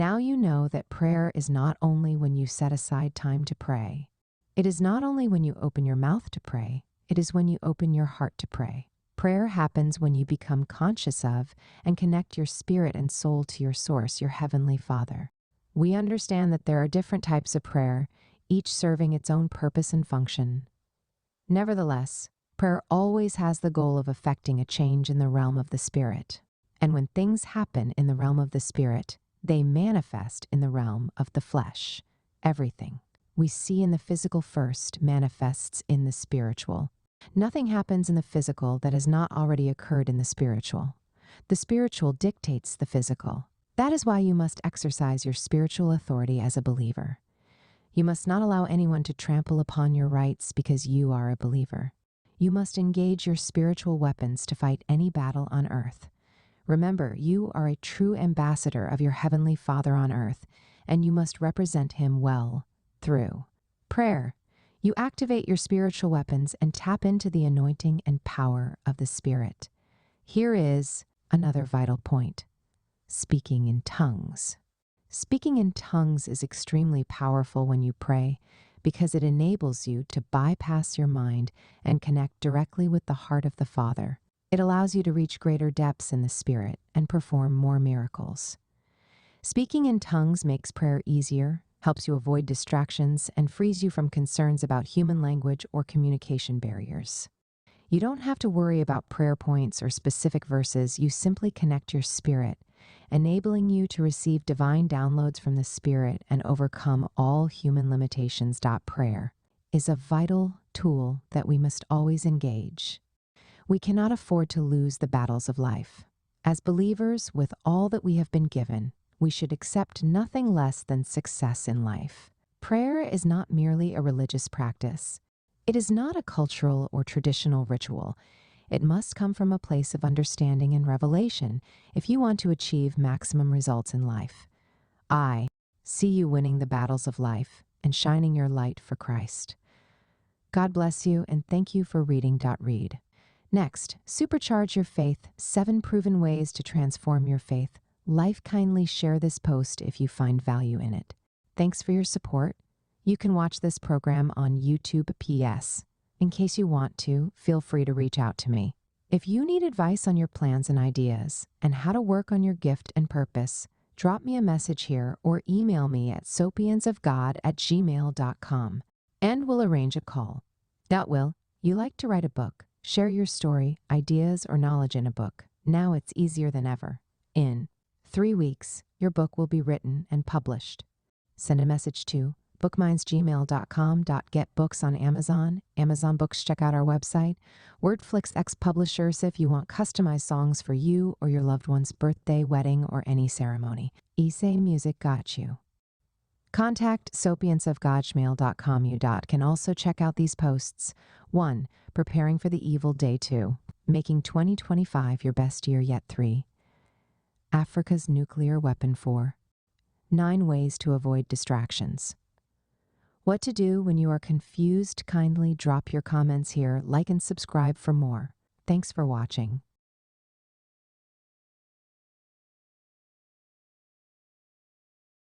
Now you know that prayer is not only when you set aside time to pray. It is not only when you open your mouth to pray, it is when you open your heart to pray. Prayer happens when you become conscious of and connect your spirit and soul to your source, your Heavenly Father. We understand that there are different types of prayer, each serving its own purpose and function. Nevertheless, prayer always has the goal of effecting a change in the realm of the spirit. And when things happen in the realm of the spirit, they manifest in the realm of the flesh. Everything we see in the physical first manifests in the spiritual. Nothing happens in the physical that has not already occurred in the spiritual. The spiritual dictates the physical. That is why you must exercise your spiritual authority as a believer. You must not allow anyone to trample upon your rights because you are a believer. You must engage your spiritual weapons to fight any battle on earth. Remember, you are a true ambassador of your Heavenly Father on earth, and you must represent Him well through prayer. You activate your spiritual weapons and tap into the anointing and power of the Spirit. Here is another vital point: speaking in tongues. Speaking in tongues is extremely powerful when you pray because it enables you to bypass your mind and connect directly with the heart of the Father. It allows you to reach greater depths in the Spirit and perform more miracles. Speaking in tongues makes prayer easier, helps you avoid distractions, and frees you from concerns about human language or communication barriers. You don't have to worry about prayer points or specific verses. You simply connect your spirit, enabling you to receive divine downloads from the Spirit and overcome all human limitations. Prayer is a vital tool that we must always engage. We cannot afford to lose the battles of life. As believers, with all that we have been given, we should accept nothing less than success in life. Prayer is not merely a religious practice. It is not a cultural or traditional ritual. It must come from a place of understanding and revelation if you want to achieve maximum results in life. I see you winning the battles of life and shining your light for Christ. God bless you, and thank you for reading.read. Next, supercharge your faith, 7 proven ways to transform your faith. Kindly share this post if you find value in it. Thanks for your support. You can watch this program on YouTube. PS. In case you want to, feel free to reach out to me. If you need advice on your plans and ideas and how to work on your gift and purpose, drop me a message here or email me at sopiansofgod@gmail.com and we'll arrange a call. Will, you like to write a book? Share your story, ideas, or knowledge in a book. Now it's easier than ever. In 3 weeks, your book will be written and published. Send a message to bookmindsgmail.com. Get books on Amazon, Amazon Books. Check out our website, Wordflix X Publishers if you want customized songs for you or your loved one's birthday, wedding, or any ceremony. Issei Music got you. Contact sopiansofgod@gmail.com. You can also check out these posts. 1. Preparing for the evil day. 2. Making 2025 your best year yet. 3. Africa's nuclear weapon. 4. 9 ways to avoid distractions. What to do when you are confused? Kindly drop your comments here, like and subscribe for more. Thanks for watching.